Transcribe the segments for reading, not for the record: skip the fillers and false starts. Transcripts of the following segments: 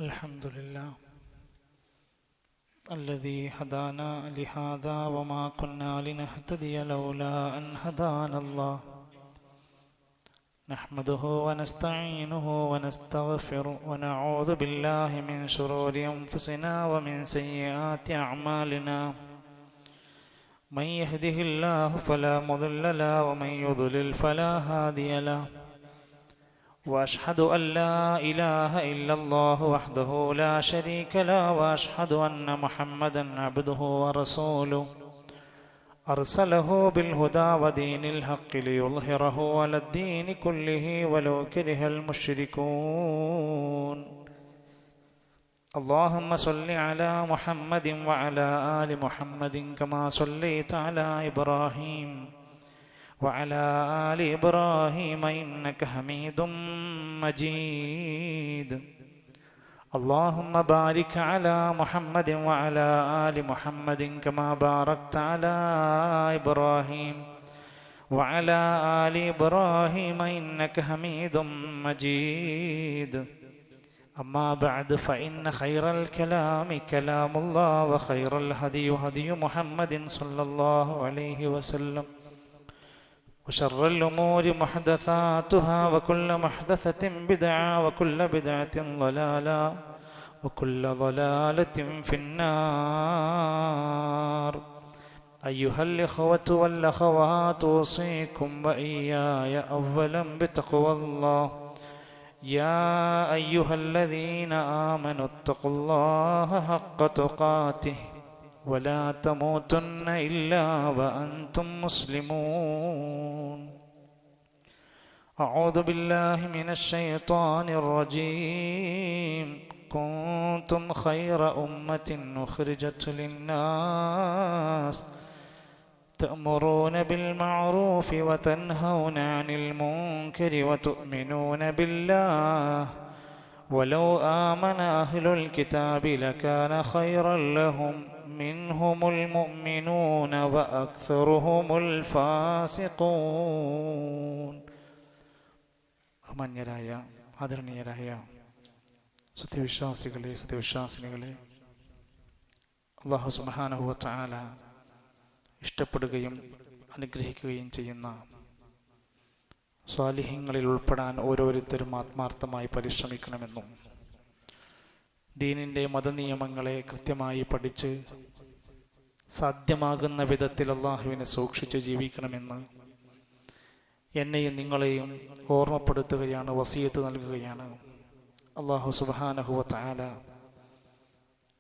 الحمد لله الذي هدانا لهذا وما كنا لنهتدي لولا أن هدانا الله نحمده ونستعينه ونستغفره ونعوذ بالله من شرور أنفسنا ومن سيئات أعمالنا من يهده الله فلا مضل له ومن يضلل فلا هادي له وأشهد أن لا إله إلا الله وحده لا شريك له وأشهد أن محمدا عبده ورسوله أرسله بالهدى ودين الحق ليظهره على الدين كله ولو كره المشركون اللهم صل على محمد وعلى آل محمد كما صليت على إبراهيم وعلى آل إبراهيم إنك حميد مجيد اللهم بارك على محمد وعلى آل محمد كما باركت على إبراهيم وعلى آل إبراهيم إنك حميد مجيد أما بعد فإن خير الكلام كلام الله وخير الهدي هدي محمد صلى الله عليه وسلم وشر الأمور محدثاتها وكل محدثة بدعة وكل بدعة ضلالة وكل ضلالة في النار أيها الإخوة والأخوات أوصيكم وإياي أولا بتقوى الله يا أيها الذين آمنوا اتقوا الله حق تقاته ولا تموتن إلا وأنتم مسلمون أعوذ بالله من الشيطان الرجيم كنتم خير أمة أخرجت للناس تأمرون بالمعروف وتنهون عن المنكر وتؤمنون بالله ولو آمن أهل الكتاب لكان خيرا لهم منهم المؤمنون وأكثرهم الفاسقون മാന്യരായ ആദരണീയരായ സത്യവിശ്വാസികളെ സത്യവിശ്വാസിനികളെ അല്ലാഹു സുബ്ഹാനഹു വ തആല ഇഷ്ടപ്പെടുകയും അനുഗ്രഹിക്കുകയും ചെയ്യുന്ന സ്വാലിഹീങ്ങളിൽ ഉൾപ്പെടാൻ ഓരോരുത്തരും ആത്മാർത്ഥമായി പരിശ്രമിക്കണമെന്നും ദീനിൻ്റെ മതനിയമങ്ങളെ കൃത്യമായി പഠിച്ച് സാധ്യമാകുന്ന വിധത്തിൽ അള്ളാഹുവിനെ സൂക്ഷിച്ച് ജീവിക്കണമെന്ന് എന്നെയും നിങ്ങളെയും ഓർമ്മപ്പെടുത്തുകയാണ്, വസിയത്ത് നൽകുകയാണ്. അല്ലാഹു സുബ്ഹാനഹു വ തആല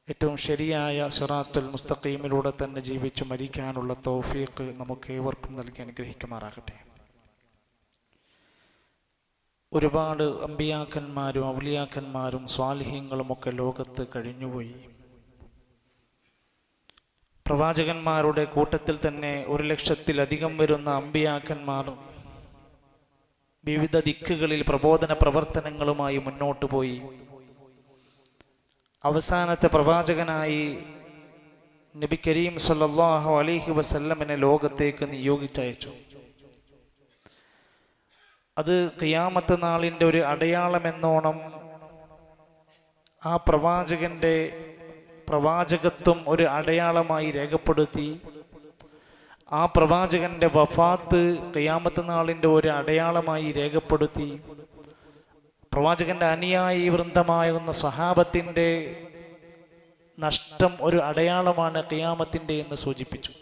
ഏറ്റവും ശരിയായ സിറാത്തുൽ മുസ്തഖീമിലൂടെ തന്നെ ജീവിച്ചു മരിക്കാനുള്ള തൗഫീഖ് നമുക്ക് ഏവർക്കും നൽകി അനുഗ്രഹിക്കുമാറാകട്ടെ. ഒരുപാട് അമ്പിയാക്കന്മാരും ഔലിയാക്കന്മാരും സ്വാലിഹീങ്ങളും ഒക്കെ ലോകത്ത് കഴിഞ്ഞുപോയി. പ്രവാചകന്മാരുടെ കൂട്ടത്തിൽ തന്നെ 1,00,000-ലധികം വരുന്ന അമ്പിയാക്കന്മാർ വിവിധ ദിക്കുകളിൽ പ്രബോധന പ്രവർത്തനങ്ങളുമായി മുന്നോട്ടു പോയി. അവസാനത്തെ പ്രവാചകനായി നബി കരീം സല്ലല്ലാഹു അലൈഹി വസല്ലമിനെ ലോകത്തേക്ക് നിയോഗിച്ചയച്ചു. അത് ഖിയാമത്ത് നാളിൻ്റെ ഒരു അടയാളമെന്നോണം ആ പ്രവാചകന്റെ പ്രവാചകത്വം ഒരു അടയാളമായി രേഖപ്പെടുത്തി. ആ പ്രവാചകന്റെ വഫാത്ത് ഖിയാമത്ത് നാളിൻ്റെ ഒരു അടയാളമായി രേഖപ്പെടുത്തി. പ്രവാചകന്റെ അനുയായി വൃന്ദമാകുന്ന സ്വഹാബത്തിന്റെ നഷ്ടം ഒരു അടയാളമാണ് ഖിയാമത്തിന്റെ എന്ന് സൂചിപ്പിച്ചു.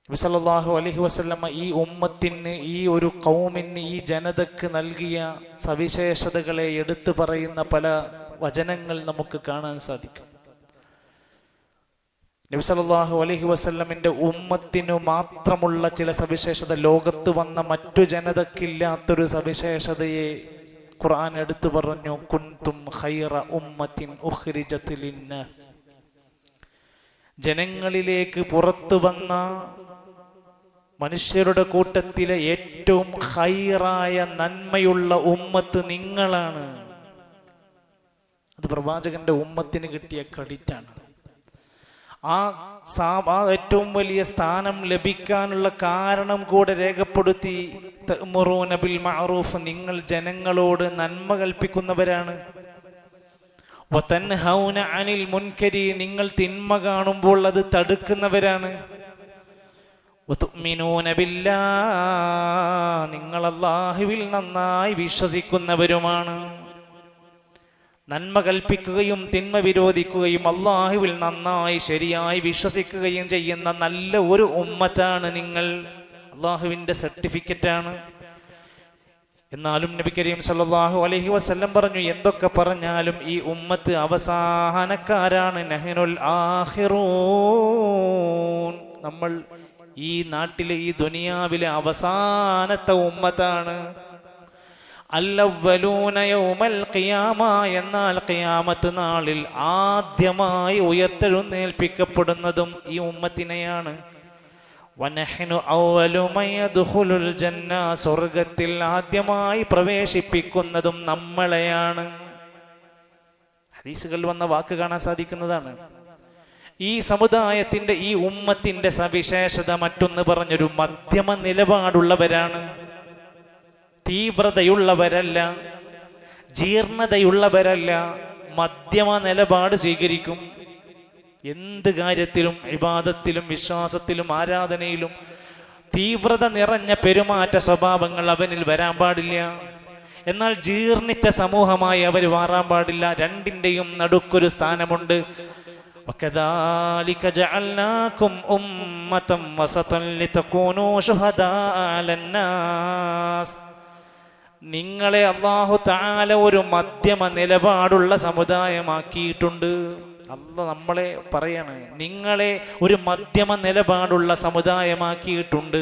നബി സല്ലല്ലാഹു അലൈഹി വസല്ലമ ഈ ഉമ്മത്തിന്, ഈ ഒരു ഖൗമിന്, ഈ ജനതക്ക് നൽകിയ സവിശേഷതകളെ എടുത്തു പറയുന്ന പല വചനങ്ങൾ നമുക്ക് കാണാൻ സാധിക്കും. നബി സല്ലല്ലാഹു അലൈഹി വസല്ലമിന്റെ ഉമ്മത്തിനു മാത്രമുള്ള ചില സവിശേഷത, ലോകത്ത് വന്ന മറ്റു ജനതക്കില്ലാത്തൊരു സവിശേഷതയെ ഖുർആൻ എടുത്തു പറഞ്ഞു. കുൻതും ഖൈറ ഉമ്മത്തിൻ ഉഖ്രിജത് ലിന്നാസ്. ജനങ്ങളിലേക്ക് പുറത്തു വന്ന മനുഷ്യരുടെ കൂട്ടത്തിലെ ഏറ്റവും ഖൈറായ നന്മയുള്ള ഉമ്മത്ത് നിങ്ങളാണ്. അത് പ്രവാചകന്റെ ഉമ്മത്തിന് കിട്ടിയ ക്രെഡിറ്റാണ്. ആ ഏറ്റവും വലിയ സ്ഥാനം ലഭിക്കാനുള്ള കാരണം കൂടെ രേഖപ്പെടുത്തി. തഅ്മുറൂന ബിൽ മഅറൂഫ്, നിങ്ങൾ ജനങ്ങളോട് നന്മ കൽപ്പിക്കുന്നവരാണ്. വതൻഹൗന അനിൽ മുൻകരി, നിങ്ങൾ തിന്മ കാണുമ്പോൾ അത് തടുക്കുന്നവരാണ്. വതുഅ്മിനൂന ബില്ലാഹ്, നിങ്ങൾ അല്ലാഹുവിൽ നന്നായി വിശ്വസിക്കുന്നവരുമാണ്. നന്മ കൽപ്പിക്കുകയും തിന്മ വിരോധിക്കുകയും അല്ലാഹുവിൽ നന്നായി ശരിയായി വിശ്വസിക്കുകയും ചെയ്യുന്ന നല്ല ഒരു ഉമ്മത്താണ് നിങ്ങൾ. അല്ലാഹുവിൻ്റെ സർട്ടിഫിക്കറ്റാണ്. എന്നാലും നബി കരീം സല്ലല്ലാഹു അലൈഹി വസല്ലം പറഞ്ഞു, എന്തൊക്കെ പറഞ്ഞാലും ഈ ഉമ്മത്ത് അവസാനക്കാരാണ്. നഹ്നുൽ ആഖിറൂൻ, നമ്മൾ ഈ നാട്ടിലെ ഈ ദുനിയാവിലെ അവസാനത്തെ ഉമ്മത്താണ്. അല്ലവ്വലൂന യൗമൽ ഖിയാമ, എന്നാൽ ഖിയാമത്ത് നാളിൽ ആദ്യമായി ഉയർത്തെഴുന്നേൽപ്പിക്കപ്പെടുന്നതും ഈ ഉമ്മത്തിനെയാണ്. വനഹ്നു അവ്വലു മൻ യദ്ഖുലുൽ ജന്ന, സ്വർഗ്ഗത്തിൽ ആദ്യമായി പ്രവേശിപ്പിക്കുന്നതും നമ്മളെയാണ്. ഹദീസുകളിൽ വന്ന വാക്ക് കാണാൻ സാധിക്കുന്നതാണ്. ഈ സമുദായത്തിന്റെ ഈ ഉമ്മത്തിന്റെ സവിശേഷത മറ്റൊന്ന് പറഞ്ഞൊരു മധ്യമ നിലപാടുള്ളവരാണ്. തീവ്രതയുള്ളവരല്ല, ജീർണതയുള്ളവരല്ല, മധ്യമ നിലപാട് സ്വീകരിക്കും. എന്ത് കാര്യത്തിലും, ഇബാദത്തിലും, വിശ്വാസത്തിലും, ആരാധനയിലും തീവ്രത നിറഞ്ഞ പെരുമാറ്റ സ്വഭാവങ്ങൾ അവനിൽ വരാൻ പാടില്ല. എന്നാൽ ജീർണിച്ച സമൂഹമായി അവർ മാറാൻ പാടില്ല. രണ്ടിൻ്റെയും നടുക്കൊരു സ്ഥാനമുണ്ട്. وَكَذَلِكَ جَعَلْنَاكُمْ أُمَّةً وَسَطًا لِتَكُونُوا شُهَدَاءَ عَلَى النَّاسِ, നിങ്ങളെ അല്ലാഹു തആല ഒരു മധ്യമ നിലപാടുള്ള സമുദായമാക്കിയിട്ടുണ്ട്. അല്ലാഹ് നമ്മളെ പറയാണ്, നിങ്ങളെ ഒരു മധ്യമ നിലപാടുള്ള സമുദായമാക്കിയിട്ടുണ്ട്.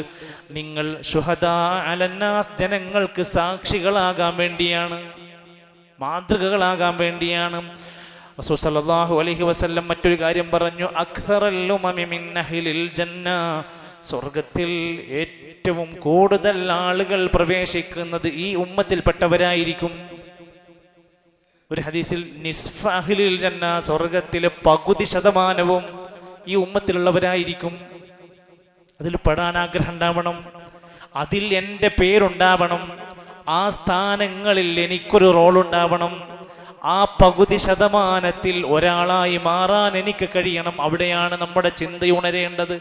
നിങ്ങൾ ശുഹദാ അലന്നാസ്, ജനങ്ങൾക്ക് സാക്ഷികളാകാൻ വേണ്ടിയാണ്, മാതൃകകളാകാൻ വേണ്ടിയാണ്. റസൂൽ സല്ലല്ലാഹു അലൈഹി വസല്ലം മറ്റൊരു കാര്യം പറഞ്ഞു, അക്സറൽ ഉമമി മിൻ അഹ്ലിൽ ജന്ന, സ്വർഗത്തിൽ ഏറ്റവും കൂടുതൽ ആളുകൾ പ്രവേശിക്കുന്നത് ഈ ഉമ്മത്തിൽപ്പെട്ടവരായിരിക്കും. ഒരു ഹദീസിൽ നിസ്ഫ അഹ്ലിൽ ജന്ന, സ്വർഗത്തിലെ പകുതി ശതമാനവും ഈ ഉമ്മത്തിലുള്ളവരായിരിക്കും. അതിൽ പെടാൻ ആഗ്രഹം ഉണ്ടാവണം, അതിൽ എൻ്റെ പേരുണ്ടാവണം, ആ സ്ഥാനങ്ങളിൽ എനിക്കൊരു റോൾ ഉണ്ടാവണം. ആ പകുതി ശതമാനത്തിൽ ഒരാളായി മാറാൻ എനിക്ക് കഴിയണം. അവിടെയാണ് നമ്മുടെ ചിന്തയുണരേണ്ടത്.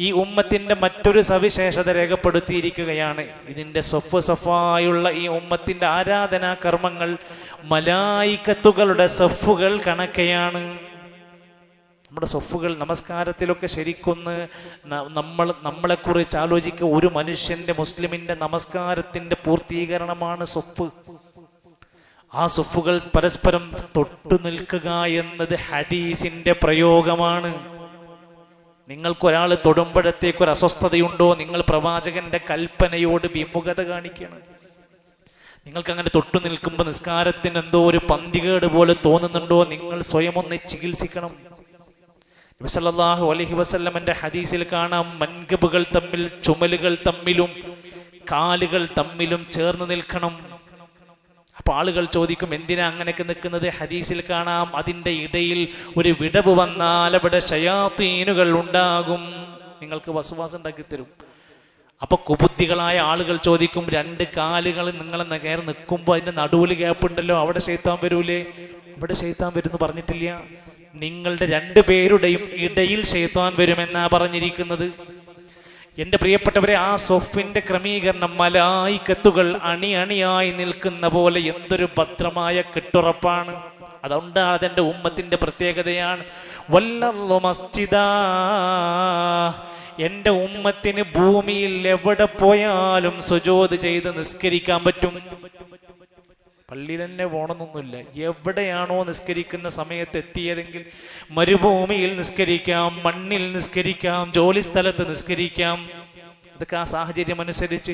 ഈ ഉമ്മത്തിന്റെ മറ്റൊരു സവിശേഷത രേഖപ്പെടുത്തിയിരിക്കുകയാണ്. ഇതിന്റെ സഫായുള്ള ഈ ഉമ്മത്തിന്റെ ആരാധനാ കർമ്മങ്ങൾ മലായിക്കത്തുകളുടെ സഫുകൾ കണക്കെയാണ്. നമ്മുടെ സൊഫുകൾ നമസ്കാരത്തിലൊക്കെ ശരിക്കൊന്ന് നമ്മളെക്കുറിച്ച് ആലോചിക്കുക. ഒരു മനുഷ്യന്റെ, മുസ്ലിമിന്റെ നമസ്കാരത്തിന്റെ പൂർത്തീകരണമാണ് സൊഫ്. ആ സൊഫുകൾ പരസ്പരം തൊട്ടു നിൽക്കുക എന്നത് ഹദീസിന്റെ പ്രയോഗമാണ്. നിങ്ങൾക്കൊരാൾ തൊടുമ്പോഴത്തേക്കൊരു അസ്വസ്ഥതയുണ്ടോ, നിങ്ങൾ പ്രവാചകന്റെ കൽപ്പനയോട് വിമുഖത കാണിക്കണം. നിങ്ങൾക്ക് അങ്ങനെ തൊട്ടു നിൽക്കുമ്പോൾ നിസ്കാരത്തിന് എന്തോ ഒരു പന്തികേട് പോലെ തോന്നുന്നുണ്ടോ, നിങ്ങൾ സ്വയം ഒന്ന് ചികിത്സിക്കണം. നബി സല്ലല്ലാഹു അലൈഹി വസല്ലമന്റെ ഹദീസിൽ കാണാം, മൻകബുകൾ തമ്മിൽ, ചുമലുകൾ തമ്മിലും, കാലുകൾ തമ്മിലും ചേർന്ന് നിൽക്കണം. അപ്പൊ ആളുകൾ ചോദിക്കും, എന്തിനാ അങ്ങനെയൊക്കെ നിൽക്കുന്നത്? ഹദീസിൽ കാണാം, അതിൻ്റെ ഇടയിൽ ഒരു വിടവ് വന്നാൽ അവിടെ ശയാത്തീനുകൾ ഉണ്ടാകും, നിങ്ങൾക്ക് വസ്വാസം ഉണ്ടാക്കി തരും. അപ്പൊ കുബുദ്ധികളായ ആളുകൾ ചോദിക്കും, രണ്ട് കാലുകൾ നിങ്ങൾ നേരെ നിൽക്കുമ്പോൾ അതിന്റെ നടുവിൽ ഗ്യാപ്പുണ്ടല്ലോ, അവിടെ ശൈത്താൻ വരൂലേ? അവിടെ ശൈത്താൻ വരുമെന്ന് പറഞ്ഞിട്ടില്ല. നിങ്ങളുടെ രണ്ടു പേരുടെയും ഇടയിൽ ശൈത്താൻ വരുമെന്നാ പറഞ്ഞിരിക്കുന്നത്. എൻ്റെ പ്രിയപ്പെട്ടവരെ, ആ സൊഫിന്റെ ക്രമീകരണം മലായിക്കത്തുകൾ അണിയായി നിൽക്കുന്ന പോലെ എന്തൊരു ഭദ്രമായ കെട്ടുറപ്പാണ്. അതുകൊണ്ട് അതെൻ്റെ ഉമ്മത്തിന്റെ പ്രത്യേകതയാണ്. വല്ലല്ലാഹു മസ്ജിദാ, എൻ്റെ ഉമ്മത്തിന് ഭൂമിയിൽ എവിടെ പോയാലും സുജൂദ് ചെയ്ത് നിസ്കരിക്കാൻ പറ്റും. പള്ളിയിൽ തന്നെ പോകണമെന്നൊന്നുമില്ല. എവിടെയാണോ നിസ്കരിക്കുന്ന സമയത്ത് എത്തിയതെങ്കിൽ മരുഭൂമിയിൽ നിസ്കരിക്കാം, മണ്ണിൽ നിസ്കരിക്കാം, ജോലി സ്ഥലത്ത് നിസ്കരിക്കാം. അതൊക്കെ ആ സാഹചര്യം അനുസരിച്ച്.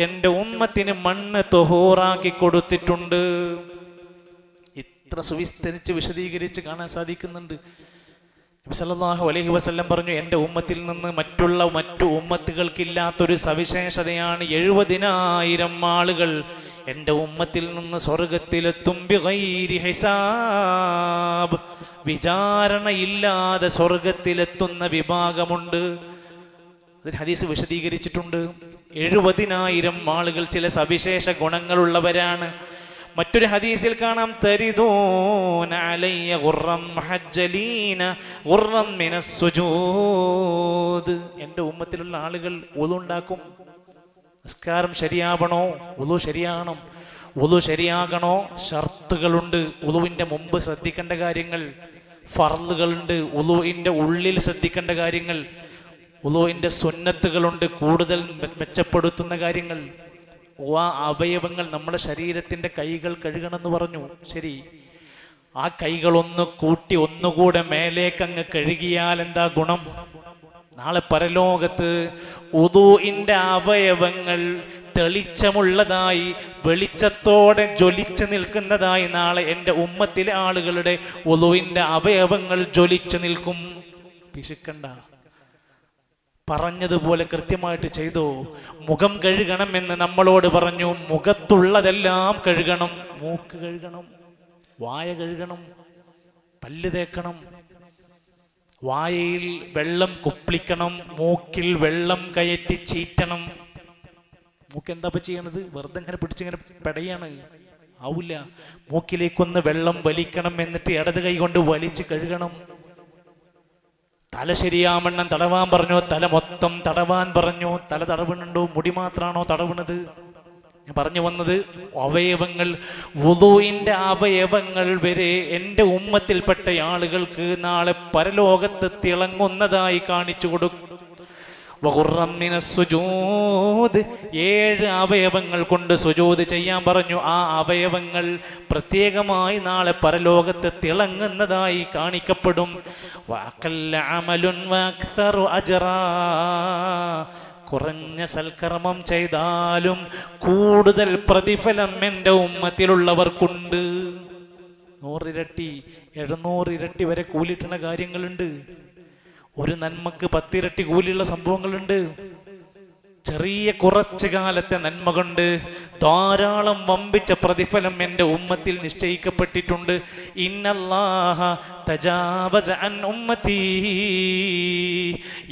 എൻ്റെ ഉമ്മത്തിന് മണ്ണ് തൊഹൂറാക്കി കൊടുത്തിട്ടുണ്ട്. ഇത്ര സുവിസ്തരിച്ച് വിശദീകരിച്ച് കാണാൻ സാധിക്കുന്നുണ്ട്. നബി സല്ലല്ലാഹു അലൈഹി വസല്ലം പറഞ്ഞു, എൻ്റെ ഉമ്മത്തിൽ നിന്ന് മറ്റു ഉമ്മത്തുകൾക്കില്ലാത്തൊരു സവിശേഷതയാണ് 70,000 ആളുകൾ എൻ്റെ ഉമ്മത്തിൽ നിന്ന് സ്വർഗത്തിലെത്തും ബിഗൈരി ഹിസാബ്. വിചാരണയില്ലാതെ സ്വർഗത്തിലെത്തുന്ന വിഭാഗമുണ്ട്. അതിൽ ഹദീസ് വിശദീകരിച്ചിട്ടുണ്ട്. 70,000 ആളുകൾ ചില സവിശേഷ ഗുണങ്ങളുള്ളവരാണ്. മറ്റൊരു ഹദീസിൽ കാണാം, തരിദൂന അലയ്യ ഗുർറം മുഹജ്ജലീന ഗുർറം മിനസ് സുജൂദ്. എൻ്റെ ഉമ്മത്തിലുള്ള ആളുകൾ വുളു ഉണ്ടാക്കും. നിസ്കാരം ശരിയാവണോ? വുളു ശരിയാകണം. വുളു ശരിയാകണോ? ഷർത്തുകളുണ്ട്. വുളുവിൻ്റെ മുമ്പ് ശ്രദ്ധിക്കേണ്ട കാര്യങ്ങൾ, ഫർളുകളുണ്ട്. വുളുവിൻ്റെ ഉള്ളിൽ ശ്രദ്ധിക്കേണ്ട കാര്യങ്ങൾ, വുളുവിൻ്റെ സുന്നത്തുകളുണ്ട്, കൂടുതൽ മെച്ചപ്പെടുത്തുന്ന കാര്യങ്ങൾ. ആ അവയവങ്ങൾ, നമ്മുടെ ശരീരത്തിൻ്റെ കൈകൾ കഴുകണമെന്ന് പറഞ്ഞു. ശരി, ആ കൈകൾ ഒന്ന് കൂട്ടി ഒന്നുകൂടെ മേലേക്കങ്ങ് കഴുകിയാൽ എന്താ ഗുണം? നാളെ പരലോകത്ത് ഉദൂഇന്റെ അവയവങ്ങൾ തെളിച്ചമുള്ളതായി, വെളിച്ചത്തോടെ ജ്വലിച്ചു നിൽക്കുന്നതായി നാളെ എൻ്റെ ഉമ്മത്തിലെ ആളുകളുടെ ഉദൂഇന്റെ അവയവങ്ങൾ ജ്വലിച്ചു നിൽക്കും. പിശുക്കണ്ട, പറഞ്ഞതുപോലെ കൃത്യമായിട്ട് ചെയ്തോ. മുഖം കഴുകണമെന്ന് നമ്മളോട് പറഞ്ഞു. മുഖത്തുള്ളതെല്ലാം കഴുകണം. മൂക്ക് കഴുകണം, വായ കഴുകണം, പല്ല് തേക്കണം, വായയിൽ വെള്ളം കുപ്പിക്കണം, മൂക്കിൽ വെള്ളം കയറ്റി ചീറ്റണം. മൂക്ക് എന്താ ചെയ്യണത്? വെറുതെ ഇങ്ങനെ പിടിച്ചിങ്ങനെ പെടയാണ്, ആവില്ല. മൂക്കിലേക്കൊന്ന് വെള്ളം വലിക്കണം, എന്നിട്ട് ഇടത് കൈ കൊണ്ട് വലിച്ച് കഴുകണം. തല ശരിയാവണ്ണം തടവാൻ പറഞ്ഞു, തല മൊത്തം തടവാൻ പറഞ്ഞു. തല തടവുന്നുണ്ടോ? മുടി മാത്രമാണോ തടവുന്നത്? ഞാൻ പറഞ്ഞു വന്നത്, അവയവങ്ങൾ, വുളൂഇന്റെ അവയവങ്ങൾ വരെ എൻ്റെ ഉമ്മത്തിൽപ്പെട്ട ആളുകൾക്ക് നാളെ പരലോകത്ത് തിളങ്ങുന്നതായി കാണിച്ചു കൊടുക്കും. 7 അവയവങ്ങൾ കൊണ്ട് സുജൂദ് ചെയ്യാൻ പറഞ്ഞു. ആ അവയവങ്ങൾ പ്രത്യേകമായി നാളെ പരലോകത്ത് തിളങ്ങുന്നതായി കാണിക്കപ്പെടും. കുറഞ്ഞ സൽക്കർമ്മം ചെയ്താലും കൂടുതൽ പ്രതിഫലം എൻ്റെ ഉമ്മത്തിലുള്ളവർക്കുണ്ട്. 100 ഇരട്ടി 700 ഇരട്ടി വരെ കൂലിട്ടുന്ന കാര്യങ്ങളുണ്ട്. ഒരു നന്മക്ക് 10 ഇരട്ടി കൂലിയുള്ള സംഭവങ്ങളുണ്ട്. ചെറിയ കുറച്ചു കാലത്തെ നന്മ കൊണ്ട് ധാരാളം വമ്പിച്ച പ്രതിഫലം എൻ്റെ ഉമ്മത്തിൽ നിശ്ചയിക്കപ്പെട്ടിട്ടുണ്ട്. ഇന്നല്ലാഹ തജാവസ അൻ ഉമ്മത്തി.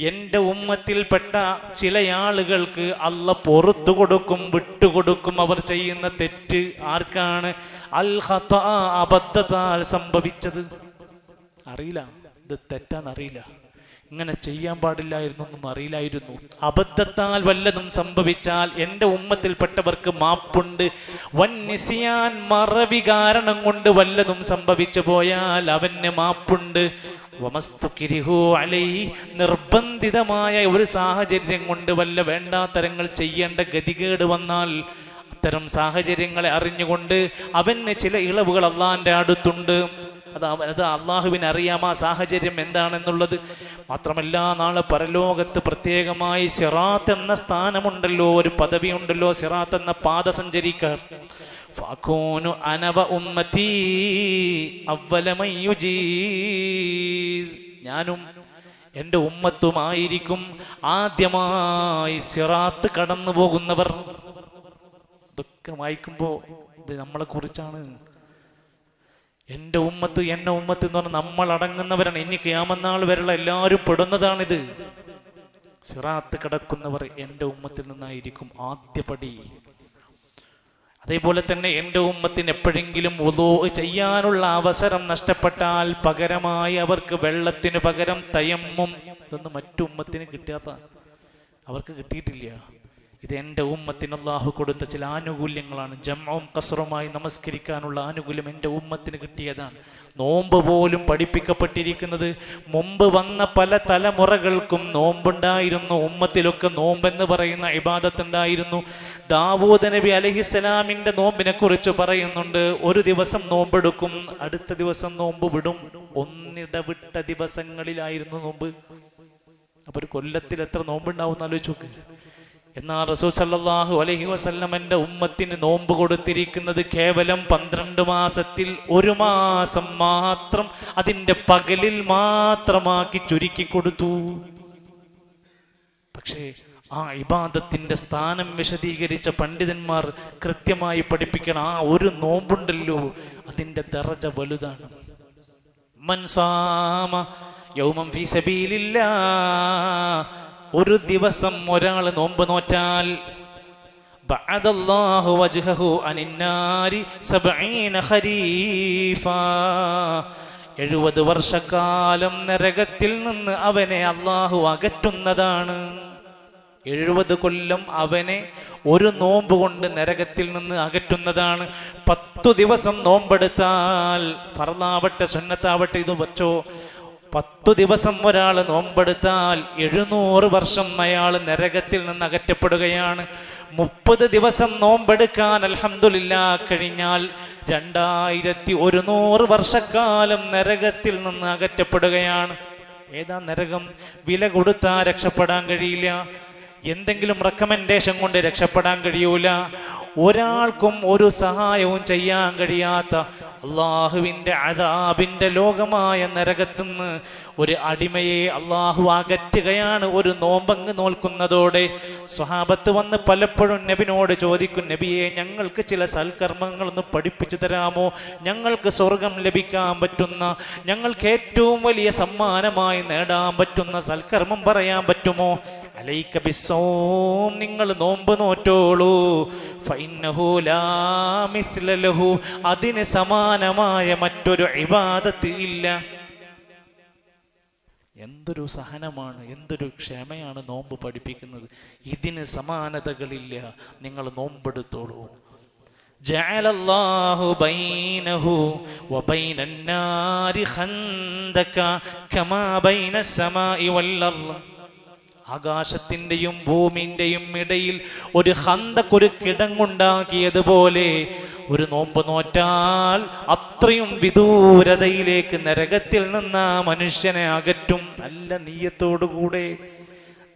എൻ്റെ ഉമ്മത്തിൽപ്പെട്ട ചില ആളുകൾക്ക് അല്ലാഹ് പുറത്തു കൊടുക്കും, വിട്ടുകൊടുക്കും അവർ ചെയ്യുന്ന തെറ്റ്. ആർക്കാണ്? അൽ ഖതാ, അബദ്ധത്താൽ സംഭവിച്ചത്. അറിയില്ല, ഇത് തെറ്റാന്നറിയില്ല, ഇങ്ങനെ ചെയ്യാൻ പാടില്ലായിരുന്നു എന്നൊന്നും അറിയില്ലായിരുന്നു. അബദ്ധത്താൽ വല്ലതും സംഭവിച്ചാൽ എൻ്റെ ഉമ്മത്തിൽപ്പെട്ടവർക്ക് മാപ്പുണ്ട്. വന്നിസിയാൻ, മറവി കാരണം കൊണ്ട് വല്ലതും സംഭവിച്ചു പോയാൽ അവന് മാപ്പുണ്ട്. വമസ്തുകിരിഹു അലൈഹി, നിർബന്ധിതമായ ഒരു സാഹചര്യം കൊണ്ട് വല്ല വേണ്ടാത്തരങ്ങൾ ചെയ്യേണ്ട ഗതികേട് വന്നാൽ അത്തരം സാഹചര്യങ്ങളെ അറിഞ്ഞുകൊണ്ട് അവന് ചില ഇളവുകൾ അള്ളാഹിൻ്റെ അടുത്തുണ്ട്. അത് അള്ളാഹുവിന് അറിയാം ആ സാഹചര്യം എന്താണെന്നുള്ളത്. മാത്രമല്ല, നാളെ പരലോകത്ത് പ്രത്യേകമായി സിറാത്ത് എന്ന സ്ഥാനമുണ്ടല്ലോ, ഒരു പദവി ഉണ്ടല്ലോ, സിറാത്ത് എന്ന പാത സഞ്ചരിക്കാർ. ഫഅകൂനു അനവ ഉമ്മത്തി അവ്വല മൻ യുജീസ്. ഞാനും എൻ്റെ ഉമ്മത്തുമായിരിക്കും ആദ്യമായി സിറാത്ത് കടന്നു പോകുന്നവർ. ഇതൊക്കെ വായിക്കുമ്പോൾ ഇത് നമ്മളെ കുറിച്ചാണ്. എൻ്റെ ഉമ്മത്ത്, എന്നെ ഉമ്മത്ത് എന്ന് പറഞ്ഞാൽ നമ്മൾ അടങ്ങുന്നവരാണ്. ഇനി ഖിയാമത്ത് നാൾ വരെയുള്ള എല്ലാവരും പെടുന്നതാണിത്. സിറാത്ത് കടക്കുന്നവർ എൻ്റെ ഉമ്മത്തിൽ നിന്നായിരിക്കും ആദ്യപടി. അതേപോലെ തന്നെ എൻ്റെ ഉമ്മത്തിന് എപ്പോഴെങ്കിലും വുളൂ ചെയ്യാനുള്ള അവസരം നഷ്ടപ്പെട്ടാൽ പകരമായി അവർക്ക് വെള്ളത്തിന് പകരം തയമ്മും. ഇതൊന്നും മറ്റു ഉമ്മത്തിന് കിട്ടാത്ത, അവർക്ക് കിട്ടിയിട്ടില്ല. ഇത് എൻ്റെ ഉമ്മത്തിന് അല്ലാഹു കൊടുത്ത ചില ആനുകൂല്യങ്ങളാണ്. ജംഉം ഖസ്റുമായി നമസ്കരിക്കാനുള്ള ആനുകൂല്യം എൻ്റെ ഉമ്മത്തിന് കിട്ടിയതാണ്. നോമ്പ് പോലും പഠിപ്പിക്കപ്പെട്ടിരിക്കുന്നത് മുമ്പ് വന്ന പല തലമുറകൾക്കും നോമ്പുണ്ടായിരുന്നു. ഉമ്മത്തിലൊക്കെ നോമ്പെന്ന് പറയുന്ന ഇബാദത്ത് ഉണ്ടായിരുന്നു. ദാവൂദ് നബി അലൈഹിസ്സലാമിൻ്റെ നോമ്പിനെ കുറിച്ച് പറയുന്നുണ്ട്. ഒരു ദിവസം നോമ്പെടുക്കും, അടുത്ത ദിവസം നോമ്പ് വിടും. ഒന്നിടവിട്ട ദിവസങ്ങളിലായിരുന്നു നോമ്പ്. അപ്പൊ ഒരു കൊല്ലത്തിൽ എത്ര നോമ്പുണ്ടാവും എന്ന് ആലോചിച്ച് നോക്ക്. എന്നാൽ റസൂൽ സല്ലല്ലാഹു അലൈഹി വസല്ലം എൻ്റെ ഉമ്മത്തിന് നോമ്പ് കൊടുത്തിരിക്കുന്നത് കേവലം 12 മാസത്തിൽ 1 മാസം മാത്രം, അതിൻ്റെ പകലിൽ മാത്രമാക്കി ചുരുക്കി കൊടുത്തു. പക്ഷേ ആ ഇബാദത്തിന്റെ സ്ഥാനം വിശദീകരിച്ച പണ്ഡിതന്മാർ കൃത്യമായി പഠിപ്പിക്കണം. ആ ഒരു നോമ്പുണ്ടല്ലോ, അതിൻ്റെ ദറജ വലുതാണ്. മൻ സാമ യൗമൻ ഫീ സബീലില്ലാഹ് ഒരു ദിവസം ഒരാൾ നോമ്പ് നോറ്റാൽ ബഅദല്ലാഹു വജ്ഹഹു അനിന്നാരി 70 ഖരീഫാ 70 വർഷക്കാലം നരകത്തിൽ നിന്ന് അവനെ അല്ലാഹു അകറ്റുന്നതാണ്. 70 കൊല്ലം അവനെ ഒരു നോമ്പ് കൊണ്ട് നരകത്തിൽ നിന്ന് അകറ്റുന്നതാണ്. 10 ദിവസം നോമ്പെടുത്താൽ, ഫർളാവട്ടെ സുന്നത്താവട്ടെ, ഇത് വച്ചോ, 10 ദിവസം ഒരാൾ നോമ്പെടുത്താൽ 700 വർഷം അയാൾ നരകത്തിൽ നിന്ന് അകറ്റപ്പെടുകയാണ്. 30 ദിവസം നോമ്പെടുക്കാൻ അൽഹംദുലില്ലാഹ് കഴിഞ്ഞാൽ 2100 വർഷക്കാലം നരകത്തിൽ നിന്ന് അകറ്റപ്പെടുകയാണ്. ഏതാ നരകം? വില കൊടുത്താൽ രക്ഷപ്പെടാൻ കഴിയില്ല, എന്തെങ്കിലും റെക്കമെൻഡേഷൻ കൊണ്ട് രക്ഷപ്പെടാൻ കഴിയൂല, ഒരാൾക്കും ഒരു സഹായവും ചെയ്യാൻ കഴിയാത്ത അള്ളാഹുവിൻ്റെ അദാബിൻ്റെ ലോകമായ നരകത്തുനിന്ന് ഒരു അടിമയെ അള്ളാഹു അകറ്റുകയാണ് ഒരു നോമ്പങ്ങ് നോൽക്കുന്നതോടെ. സ്വഹാബത്ത് വന്ന് പലപ്പോഴും നബിനോട് ചോദിക്കും, നബിയെ, ഞങ്ങൾക്ക് ചില സൽക്കർമ്മങ്ങളൊന്ന് പഠിപ്പിച്ചു തരാമോ? ഞങ്ങൾക്ക് സ്വർഗം ലഭിക്കാൻ പറ്റുന്ന, ഞങ്ങൾക്ക് ഏറ്റവും വലിയ സമ്മാനമായി നേടാൻ പറ്റുന്ന സൽക്കർമ്മം പറയാൻ പറ്റുമോ? അലൈക ബിസ്സൗം, നിങ്ങൾ നോമ്പ് നോറ്റോളൂ. ഫഇന്നഹു ലാ മിസ്ല ലഹു, അതിന് സമാനമായ മറ്റൊരു ഇബാദത്ത് ഇല്ല. എന്തൊരു സഹനമാണ്, എന്തൊരു ക്ഷമയാണ് നോമ്പ് പഠിപ്പിക്കുന്നത്. ഇതിന് സമാനതകളില്ല, നിങ്ങൾ നോമ്പെടുത്തോളൂ. ജഅലല്ലാഹു ബൈനഹു വബൈനൻ നാരി ഖന്ദക കമാ ബൈനസ് സമാഇ വൽ അർള്. ആകാശത്തിൻ്റെയും ഭൂമിൻ്റെയും ഇടയിൽ ഒരു ഖന്ദഖ്, ഒരു കിടങ്ങുണ്ടാക്കിയതുപോലെ ഒരു നോമ്പ് നോറ്റാൽ അത്രയും വിദൂരതയിലേക്ക് നരകത്തിൽ നിന്ന് മനുഷ്യനെ അകറ്റും. നല്ല നീയത്തോടുകൂടെ,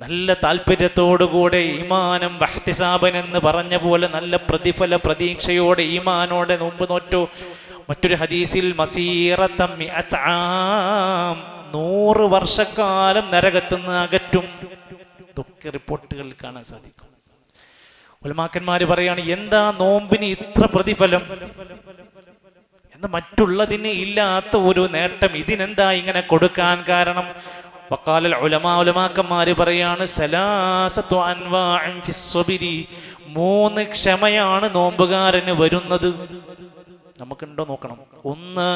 നല്ല താല്പര്യത്തോടുകൂടെ, ഈമാനം വഹ്തിസാബൻ എന്ന് പറഞ്ഞ പോലെ നല്ല പ്രതിഫല പ്രതീക്ഷയോടെ ഈമാനോടെ നോമ്പ് നോറ്റു. മറ്റൊരു ഹദീസിൽ മസീറത മിഅത് ആം, 100 വർഷക്കാലം നരകത്തുനിന്ന് അകറ്റും. ഇതൊക്കെ റിപ്പോർട്ടുകളിൽ കാണാൻ സാധിക്കും. ഉലമാക്കന്മാര് പറയാണ്, എന്താ നോമ്പിന് ഇത്ര പ്രതിഫലം എന്ന്? മറ്റുള്ളതിന് ഇല്ലാത്ത ഒരു നേട്ടം ഇതിനെന്താ ഇങ്ങനെ കൊടുക്കാൻ കാരണം? വഖാലൽ ഉലമാ, ഉലമാക്കന്മാര് പറയാണ്, സലാസത്തു അൻവാഇൻ ഫിസ്സബ്രി, 3 ക്ഷമയാണ് നോമ്പുകാരന് വരുന്നത്. നമുക്കുണ്ടോ നോക്കണം. ഒന്ന്,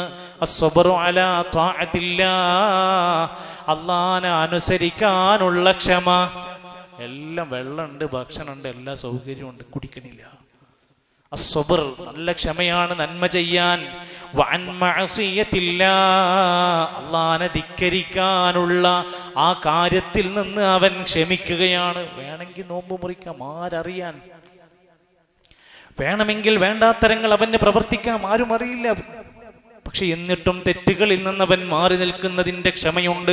അസ്സബ്റു അലാ ത്വാഅത്തില്ലാഹ്, അല്ലാഹനെ അനുസരിക്കാനുള്ള ക്ഷമ. എല്ലാം വെള്ളമുണ്ട്, ഭക്ഷണമുണ്ട്, എല്ലാ സൗകര്യമുണ്ട്, കുടിക്കണില്ല. അസ്സബ്ർ, നല്ല ക്ഷമയാണ് നന്മ ചെയ്യാൻ. വഅൻ മഅസിയത്തില്ലാഹ്, അല്ലാഹനെ ധിക്കരിക്കാനുള്ള ആ കാര്യത്തിൽ നിന്ന് അവൻ ക്ഷമിക്കുകയാണ്. വേണമെങ്കിൽ നോമ്പ് മുറിക്കാം, ആരറിയാൻ? വേണമെങ്കിൽ വേണ്ടാത്തരങ്ങൾ അവന് പ്രവർത്തിക്കാം, ആരും അറിയില്ല. പക്ഷെ എന്നിട്ടും തെറ്റുകളിൽ നിന്ന് അവൻ മാറി നിൽക്കുന്നതിൻ്റെ ക്ഷമയുണ്ട്.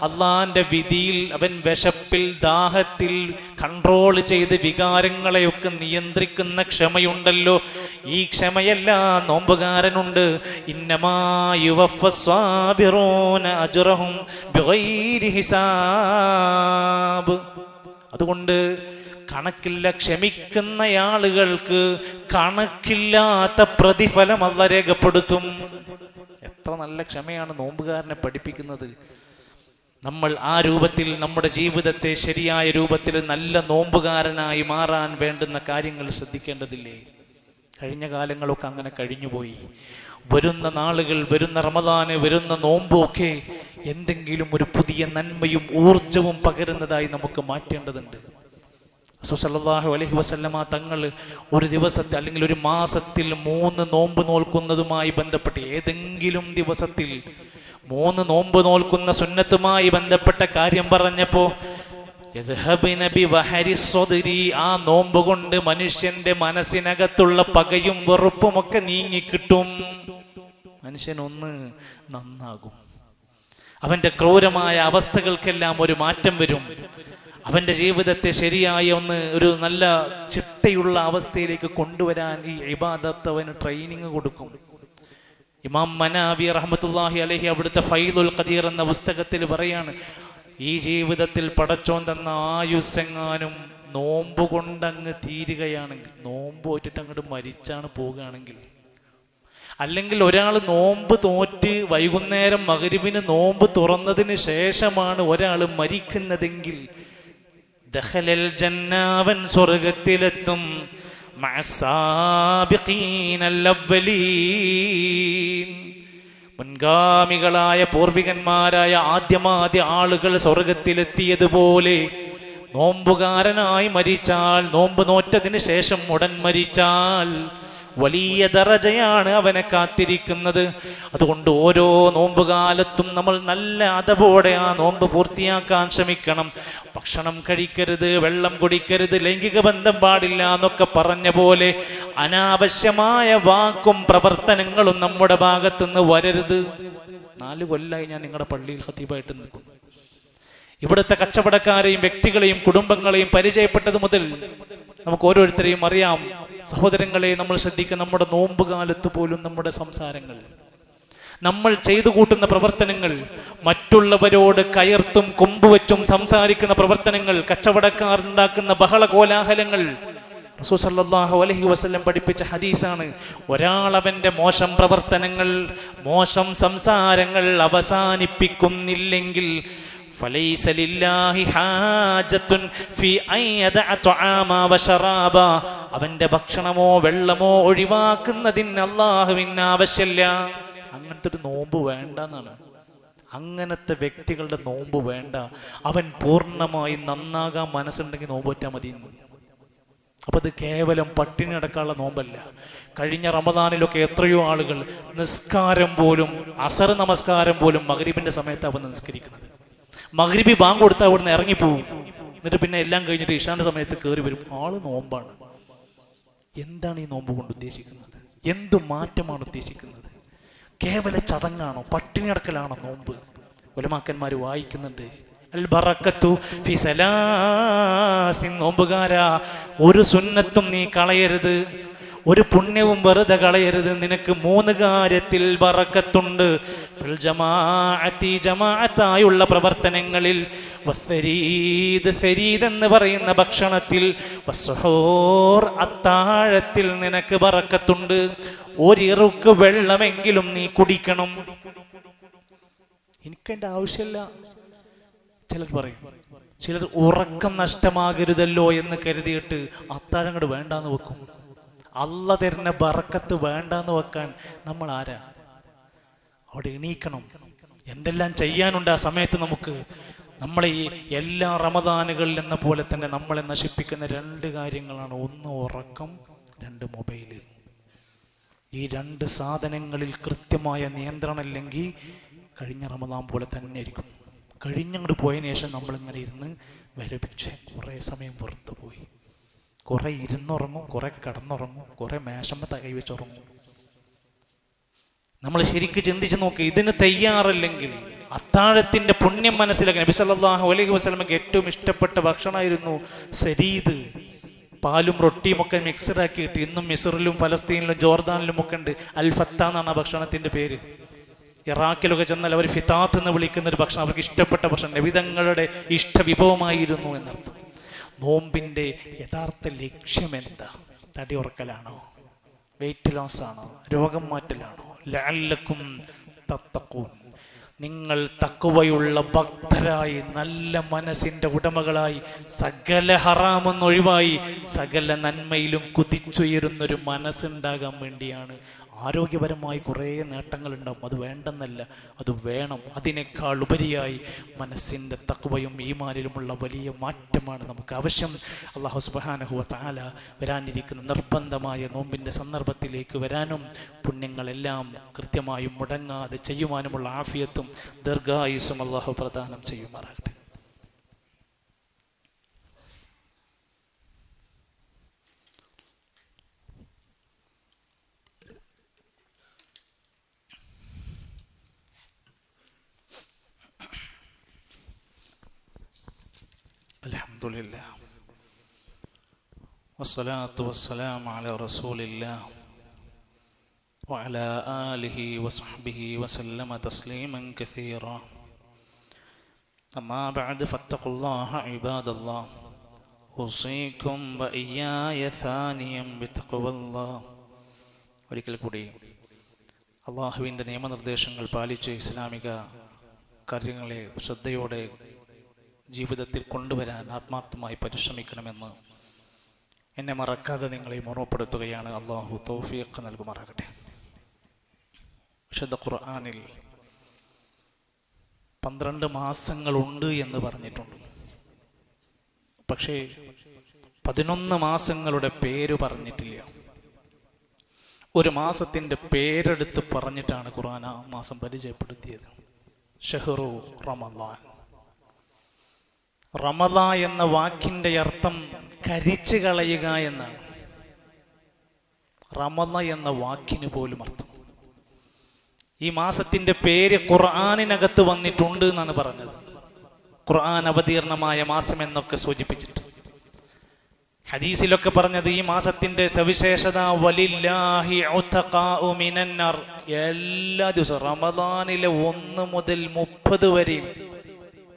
അള്ളാന്റെ വിധിയിൽ അവൻ വിശപ്പിൽ, ദാഹത്തിൽ കൺട്രോൾ ചെയ്ത് വികാരങ്ങളെയൊക്കെ നിയന്ത്രിക്കുന്ന ക്ഷമയുണ്ടല്ലോ. ഈ ക്ഷമയെല്ലാം നോമ്പുകാരനുണ്ട്. ഇന്നമാ യുവഫസ്സാബിറൂന അജ്റഹും ബിഗൈരി ഹിസാബ്. അതുകൊണ്ട് കണക്കില്ല, ക്ഷമിക്കുന്ന ആളുകൾക്ക് കണക്കില്ലാത്ത പ്രതിഫലം അല്ലാഹു രേഖപ്പെടുത്തും. എത്ര നല്ല ക്ഷമയാണ് നോമ്പുകാരനെ പഠിപ്പിക്കുന്നത്. നമ്മൾ ആ രൂപത്തിൽ നമ്മുടെ ജീവിതത്തെ ശരിയായ രൂപത്തിൽ നല്ല നോമ്പുകാരനായി മാറാൻ വേണ്ടുന്ന കാര്യങ്ങൾ ശ്രദ്ധിക്കേണ്ടതില്ലേ? കഴിഞ്ഞ കാലങ്ങളൊക്കെ അങ്ങനെ കഴിഞ്ഞുപോയി. വരുന്ന നാളുകൾ, വരുന്ന റമദാന്, വരുന്ന നോമ്പൊക്കെ എന്തെങ്കിലും ഒരു പുതിയ നന്മയും ഊർജവും പകരുന്നതായി നമുക്ക് മാറ്റേണ്ടതുണ്ട്. സല്ലല്ലാഹു അലൈഹി വസല്ലമ തങ്ങൾ ഒരു ദിവസത്തിൽ അല്ലെങ്കിൽ ഒരു മാസത്തിൽ 3 നോമ്പ് നോൽക്കുന്നതുമായി ബന്ധപ്പെട്ട്, ഏതെങ്കിലും ദിവസത്തിൽ 3 നോമ്പ് നോൽക്കുന്ന സുന്നത്തുമായി ബന്ധപ്പെട്ട കാര്യം പറഞ്ഞപ്പോ, ആ നോമ്പ് കൊണ്ട് മനുഷ്യന്റെ മനസ്സിനകത്തുള്ള പകയും വെറുപ്പും ഒക്കെ നീങ്ങിക്കിട്ടും. മനുഷ്യനൊന്ന് നന്നാകും, അവന്റെ ക്രൂരമായ അവസ്ഥകൾക്കെല്ലാം ഒരു മാറ്റം വരും. അവൻ്റെ ജീവിതത്തെ ശരിയായ ഒരു നല്ല ചിട്ടയുള്ള അവസ്ഥയിലേക്ക് കൊണ്ടുവരാൻ ഈ ഇബാദത്ത് അവന് ട്രെയിനിങ് കൊടുക്കും. ഇമാം മനാവി റഹ്മത്തുള്ളാഹി അലൈഹി അവിടുത്തെ ഫൈദുൽ ഖദീർ എന്ന പുസ്തകത്തിൽ പറയാണ്, ഈ ജീവിതത്തിൽ പടച്ചോൻ തന്ന ആയുസ്സെങ്ങാനും നോമ്പ് കൊണ്ടങ്ങ് തീരുകയാണെങ്കിൽ, നോമ്പ് പോയിട്ട് അങ്ങോട്ട് മരിച്ചാണ് പോകുകയാണെങ്കിൽ, അല്ലെങ്കിൽ ഒരാൾ നോമ്പ് തോറ്റ് വൈകുന്നേരം മഗ്രിബിന് നോമ്പ് തുറന്നതിന് ശേഷമാണ് ഒരാൾ മരിക്കുന്നതെങ്കിൽ ദഖലൽ ജന്ന, അവൻ സ്വർഗത്തിലെത്തും. മഅസ്സാബിഖീനൽ അവ്വലീൻ, മുൻഗാമികളായ പൂർവികന്മാരായ ആദ്യ ആളുകൾ സ്വർഗത്തിലെത്തിയതുപോലെ നോമ്പുകാരനായി മരിച്ചാൽ, നോമ്പ് നോറ്റതിന് ശേഷം ഉടൻ മരിച്ചാൽ വലിയ ദറജയാണ് അവനെ കാത്തിരിക്കുന്നത്. അതുകൊണ്ട് ഓരോ നോമ്പുകാലത്തും നമ്മൾ നല്ല അതപോടെ ആ നോമ്പ് പൂർത്തിയാക്കാൻ ശ്രമിക്കണം. ഭക്ഷണം കഴിക്കരുത്, വെള്ളം കുടിക്കരുത്, ലൈംഗിക ബന്ധം പാടില്ല എന്നൊക്കെ പറഞ്ഞ പോലെ അനാവശ്യമായ വാക്കും പ്രവർത്തനങ്ങളും നമ്മുടെ ഭാഗത്തുനിന്ന് വരരുത്. 4 കൊല്ലമായി ഞാൻ നിങ്ങളുടെ പള്ളിയിൽ ഖതീബായിട്ട് നിൽക്കുന്നു. ഇവിടുത്തെ കച്ചവടക്കാരെയും വ്യക്തികളെയും കുടുംബങ്ങളെയും പരിചയപ്പെട്ടത് മുതൽ നമുക്ക് ഓരോരുത്തരെയും അറിയാം. സഹോദരങ്ങളെ, നമ്മൾ ശ്രദ്ധിക്കുക, നമ്മുടെ നോമ്പ് കാലത്ത് പോലും നമ്മുടെ സംസാരങ്ങൾ, നമ്മൾ ചെയ്തു കൂട്ടുന്ന പ്രവർത്തനങ്ങൾ, മറ്റുള്ളവരോട് കയർത്തും കൊമ്പുവെച്ചും സംസാരിക്കുന്ന പ്രവർത്തനങ്ങൾ, കച്ചവടക്കാർ ഉണ്ടാക്കുന്ന ബഹള കോലാഹലങ്ങൾ, റസൂൽ സല്ലല്ലാഹു അലൈഹി വസല്ലം പഠിപ്പിച്ച ഹദീസാണ്. ഒരാൾ അവന്റെ മോശം പ്രവർത്തനങ്ങൾ, മോശം സംസാരങ്ങൾ അവസാനിപ്പിക്കുന്നില്ലെങ്കിൽ فليس لله حاجة في أن يدع طعاما وشرابا, അവന്റെ ഭക്ഷണമോ വെള്ളമോ ഒഴിവാക്കുന്നതിന് അല്ലാഹുവിന് ആവശ്യമില്ല. അങ്ങനത്തെ ഒരു നോമ്പ് വേണ്ടെന്നാണ്. അങ്ങനത്തെ വ്യക്തികളുടെ നോമ്പ് വേണ്ട. അവൻ പൂർണ്ണമായി നന്നാകാൻ മനസ്സുണ്ടെങ്കിൽ നോമ്പ് പറ്റാൻ മതി. അപ്പൊ അത് കേവലം പട്ടിണി അടക്കാനുള്ള നോമ്പല്ല. കഴിഞ്ഞ റമദാനിലൊക്കെ എത്രയോ ആളുകൾ നിസ്കാരം പോലും, അസർ നമസ്കാരം പോലും മഗ്രിബിന്റെ സമയത്ത് അവൻ നിസ്കരിക്കുന്നത്. മഗ്രിബി ബാങ്ക് കൊടുത്താൽ അവിടുന്ന് ഇറങ്ങിപ്പോവും. എന്നിട്ട് പിന്നെ എല്ലാം കഴിഞ്ഞിട്ട് ഇഷാന്റെ സമയത്ത് കയറി വരും. ആള് നോമ്പാണ്. എന്താണ് ഈ നോമ്പ് കൊണ്ട് ഉദ്ദേശിക്കുന്നത്? എന്ത് മാറ്റമാണ് ഉദ്ദേശിക്കുന്നത്? കേവല ചടങ്ങാണോ? പട്ടിണി അടക്കലാണോ നോമ്പ്? ഉലമാക്കന്മാർ വായിക്കുന്നുണ്ട്, അൽ ബറക്കത്തു ഫി സലാസിൻ, നോമ്പുകാരാ ഒരു സുന്നത്തും നീ കളയരുത്, ഒരു പുണ്യവും വെറുതെ കളയരുത്. നിനക്ക് 3 കാര്യത്തിൽ ബറക്കത്തുണ്ട്. ഫിൽ ജമാഅത്തി, ജമാഅത്തായുള്ള പ്രവർത്തനങ്ങളിൽ, വസ്സരീദ്, സരീദ് എന്ന് പറയുന്ന ഭക്ഷണത്തിൽ, വസ്സുഹൂർ, അത്താഴത്തിൽ നിനക്ക് ബറക്കത്തുണ്ട്. ഒരിറുക്ക് വെള്ളമെങ്കിലും നീ കുടിക്കണം. എനിക്കെന്റെ ആവശ്യമില്ല. ചിലർ പറയും, ചിലർ ഉറക്കം നഷ്ടമാകരുതല്ലോ എന്ന് കരുതിയിട്ട് അത്താഴം അങ്ങോട്ട് വേണ്ടാന്ന് വെക്കും. അള്ള തരുന്ന ബറക്കത്ത് വേണ്ടാന്ന് വെക്കാൻ നമ്മൾ ആരാ? അവിടെ എണീക്കണം. എന്തെല്ലാം ചെയ്യാനുണ്ട് ആ സമയത്ത് നമുക്ക്. നമ്മളെ ഈ എല്ലാ റമദാനുകളിൽ എന്ന പോലെ തന്നെ നമ്മളെ നശിപ്പിക്കുന്ന 2 കാര്യങ്ങളാണ്. 1 ഉറക്കം, 2 മൊബൈല്. ഈ 2 സാധനങ്ങളിൽ കൃത്യമായ നിയന്ത്രണം ഇല്ലെങ്കിൽ കഴിഞ്ഞ റമദാൻ പോലെ തന്നെ ആയിരിക്കും. കഴിഞ്ഞങ്ങോട്ട് പോയതിനു ശേഷം നമ്മളിങ്ങനെ ഇരുന്ന് വരപ്പിച്ച് കുറേ സമയം വെറുതെ പോയി. കുറെ ഇരുന്നുറങ്ങും, കുറെ കിടന്നുറങ്ങും, കുറെ മേശമ്മ കൈവച്ചുറങ്ങും. നമ്മൾ ശരിക്കും ചിന്തിച്ച് നോക്കി. ഇതിന് തയ്യാറല്ലെങ്കിൽ അത്താഴത്തിന്റെ പുണ്യം മനസ്സിലാക്കി. നബി സല്ലല്ലാഹു അലൈഹി വസല്ലമക്ക് ഏറ്റവും ഇഷ്ടപ്പെട്ട ഭക്ഷണമായിരുന്നു സരീദ്. പാലും റൊട്ടിയും ഒക്കെ മിക്സറാക്കിയിട്ട് ഇന്നും മിസ്റിലും ഫലസ്തീനിലും ജോർദാനിലും ഒക്കെ ഉണ്ട്. അൽ ഫത്ത എന്നാണ് ആ ഭക്ഷണത്തിന്റെ പേര്. ഇറാഖിലൊക്കെ ചെന്നാൽ അവർ ഫിതാത്ത് എന്ന് വിളിക്കുന്ന ഒരു ഭക്ഷണം, അവർക്ക് ഇഷ്ടപ്പെട്ട ഭക്ഷണം, നബിതങ്ങളുടെ ഇഷ്ടവിഭവമായിരുന്നു എന്നർത്ഥം. നോമ്പിന്റെ യഥാർത്ഥ ലക്ഷ്യം എന്താ? തടി ഉറക്കലാണോ? വെയിറ്റ് ലോസ് ആണോ? രോഗം മാറ്റലാണോ? ലഅല്ലക്കും തത്തഖൂൻ, നിങ്ങൾ തഖ്വയുള്ള ഭക്തരായി, നല്ല മനസ്സിന്റെ ഉടമകളായി, സകല ഹറാമെന്നൊഴിവായി സകല നന്മയിലും കുതിച്ചുയരുന്നൊരു മനസ്സുണ്ടാകാൻ വേണ്ടിയാണ്. ആരോഗ്യപരമായി കുറേ നേട്ടങ്ങളുണ്ടാവും, അത് വേണ്ടെന്നല്ല, അത് വേണം. അതിനേക്കാൾ ഉപരിയായി മനസ്സിൻ്റെ തഖ്വയും ഈമാനിലുമുള്ള വലിയ മാറ്റമാണ് നമുക്ക് ആവശ്യം. അല്ലാഹു സുബ്ഹാനഹു വ തആല വരാനിരിക്കുന്ന നിർബന്ധമായ നോമ്പിൻ്റെ സന്ദർഭത്തിലേക്ക് വരാനും പുണ്യങ്ങളെല്ലാം കൃത്യമായും മുടങ്ങാതെ ചെയ്യുവാനുമുള്ള ആഫിയത്തും ദീർഘായുസ്സും അല്ലാഹു പ്രദാനം ചെയ്യുമാറാകട്ടെ. അൽഹംദുലില്ലാ വസ്സലാത്തു വസ്സലാമു അലാ റസൂലില്ലാ വഅലാ ആലിഹി വസഹ്ബിഹി വസല്ലമ തസ്ലീമൻ കസീറാ. അമ്മാ ബഅദ് ഫത്തഖുല്ലാഹ ഇബാദല്ലാഹ് ഉസീകും വഇയ്യായ സാനിയം ബിതഖ്വല്ലാഹ്. ഒരിക്കൽ കൂടി അള്ളാഹുവിൻ്റെ നിയമനിർദ്ദേശങ്ങൾ പാലിച്ച് ഇസ്ലാമിക കാര്യങ്ങളെ ശ്രദ്ധയോടെ ജീവിതത്തിൽ കൊണ്ടുവരാൻ ആത്മാർത്ഥമായി പരിശ്രമിക്കണമെന്ന് എന്നെ മറക്കാതെ നിങ്ങളെ ഓർമ്മപ്പെടുത്തുകയാണ്. അള്ളാഹു തൗഫീഖ് നൽകുമാറാകട്ടെ. വിശുദ്ധ ഖുർആനിൽ 12 മാസങ്ങളുണ്ട് എന്ന് പറഞ്ഞിട്ടുണ്ട്. പക്ഷേ 11 മാസങ്ങളുടെ പേര് പറഞ്ഞിട്ടില്ല. ഒരു മാസത്തിൻ്റെ പേരെടുത്ത് പറഞ്ഞിട്ടാണ് ഖുർആൻ ആ മാസം പരിചയപ്പെടുത്തിയത്. ഷഹ്റു റമദാൻ. റമദാ എന്ന വാക്കിൻ്റെ അർത്ഥം കരിച്ചു കളയുക എന്നാണ്. റമദ എന്ന വാക്കിന് പോലും അർത്ഥം. ഈ മാസത്തിൻ്റെ പേര് ഖുർആനിനകത്ത് വന്നിട്ടുണ്ട് എന്നാണ് പറഞ്ഞത്. ഖുർആൻ അവതീർണമായ മാസം എന്നൊക്കെ സൂചിപ്പിച്ചിട്ട് ഹദീസിലൊക്കെ പറഞ്ഞത് ഈ മാസത്തിന്റെ സവിശേഷത വലില്ലാഹി ഉതഖാഉ മിനന്നാർ. എല്ലാ ദിവസവും റമദാനിലെ 1 മുതൽ 30 വരെയും